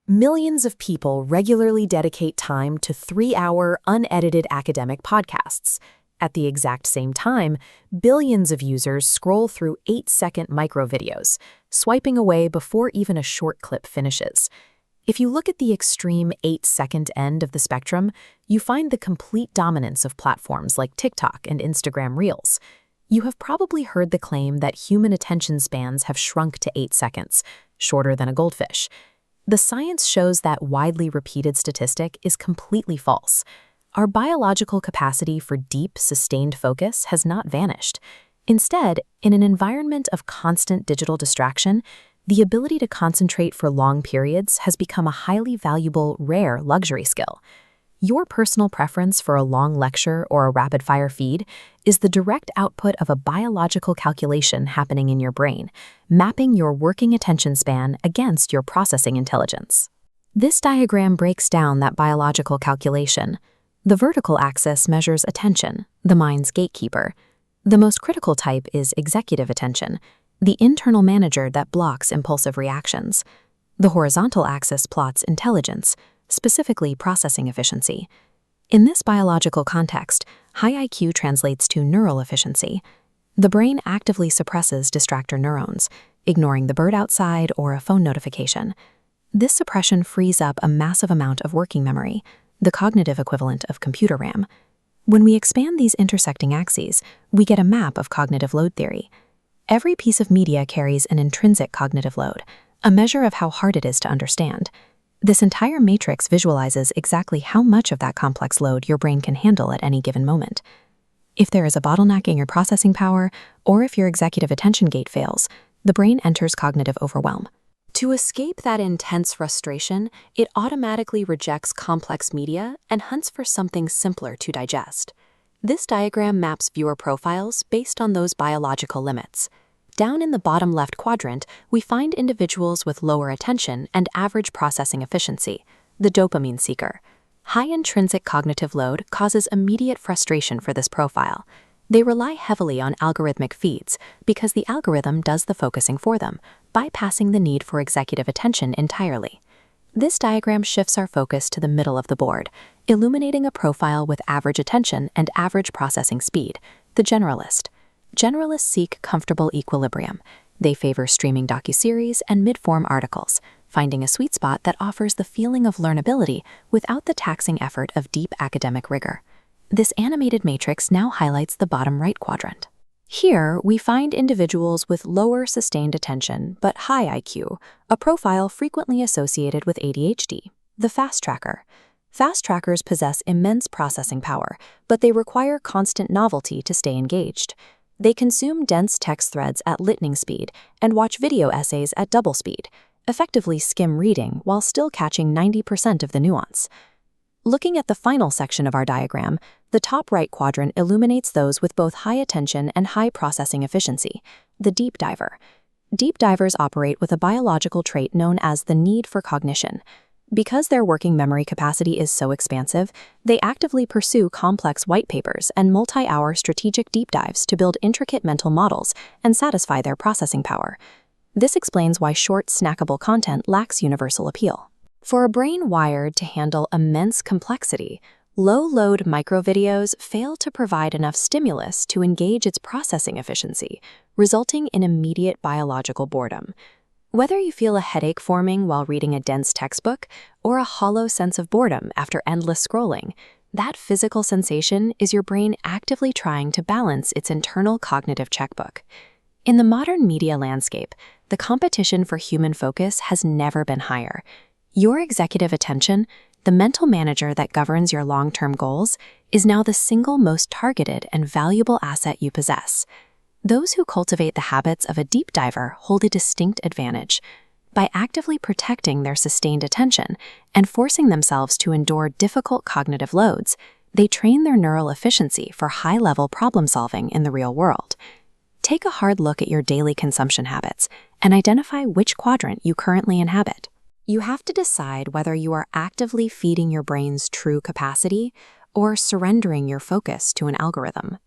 Millions of people regularly dedicate time to 3-hour, unedited academic podcasts. At the exact same time, billions of users scroll through 8-second microvideos, swiping away before even a short clip finishes. If you look at the extreme 8-second end of the spectrum, you find the complete dominance of platforms like TikTok and Instagram Reels. You have probably heard the claim that human attention spans have shrunk to 8 seconds, shorter than a goldfish. The science shows that widely repeated statistic is completely false. Our biological capacity for deep, sustained focus has not vanished. Instead, in an environment of constant digital distraction, the ability to concentrate for long periods has become a highly valuable, rare luxury skill. Your personal preference for a long lecture or a rapid-fire feed is the direct output of a biological calculation happening in your brain, mapping your working attention span against your processing intelligence. This diagram breaks down that biological calculation. The vertical axis measures attention, the mind's gatekeeper. The most critical type is executive attention, the internal manager that blocks impulsive reactions. The horizontal axis plots intelligence, specifically processing efficiency. In this biological context, high IQ translates to neural efficiency. The brain actively suppresses distractor neurons, ignoring the bird outside or a phone notification. This suppression frees up a massive amount of working memory, the cognitive equivalent of computer RAM. When we expand these intersecting axes, we get a map of cognitive load theory. Every piece of media carries an intrinsic cognitive load, a measure of how hard it is to understand. This entire matrix visualizes exactly how much of that complex load your brain can handle at any given moment. If there is a bottleneck in your processing power, or if your executive attention gate fails, the brain enters cognitive overwhelm. To escape that intense frustration, it automatically rejects complex media and hunts for something simpler to digest. This diagram maps viewer profiles based on those biological limits. Down in the bottom left quadrant, we find individuals with lower attention and average processing efficiency, the dopamine seeker. High intrinsic cognitive load causes immediate frustration for this profile. They rely heavily on algorithmic feeds because the algorithm does the focusing for them, bypassing the need for executive attention entirely. This diagram shifts our focus to the middle of the board, illuminating a profile with average attention and average processing speed, the generalist. Generalists seek comfortable equilibrium. They favor streaming docuseries and mid-form articles, finding a sweet spot that offers the feeling of learnability without the taxing effort of deep academic rigor. This animated matrix now highlights the bottom right quadrant. Here, we find individuals with lower sustained attention but high IQ, a profile frequently associated with ADHD, the fast tracker. Fast trackers possess immense processing power, but they require constant novelty to stay engaged. They consume dense text threads at lightning speed and watch video essays at double speed, effectively skim reading while still catching 90% of the nuance. Looking at the final section of our diagram, the top right quadrant illuminates those with both high attention and high processing efficiency, the deep diver. Deep divers operate with a biological trait known as the need for cognition. Because their working memory capacity is so expansive, they actively pursue complex white papers and multi-hour strategic deep dives to build intricate mental models and satisfy their processing power. This explains why short, snackable content lacks universal appeal. For a brain wired to handle immense complexity, low-load microvideos fail to provide enough stimulus to engage its processing efficiency, resulting in immediate biological boredom. Whether you feel a headache forming while reading a dense textbook or a hollow sense of boredom after endless scrolling, that physical sensation is your brain actively trying to balance its internal cognitive checkbook. In the modern media landscape, the competition for human focus has never been higher. Your executive attention, the mental manager that governs your long-term goals, is now the single most targeted and valuable asset you possess. Those who cultivate the habits of a deep diver hold a distinct advantage. By actively protecting their sustained attention and forcing themselves to endure difficult cognitive loads, they train their neural efficiency for high-level problem-solving in the real world. Take a hard look at your daily consumption habits and identify which quadrant you currently inhabit. You have to decide whether you are actively feeding your brain's true capacity or surrendering your focus to an algorithm.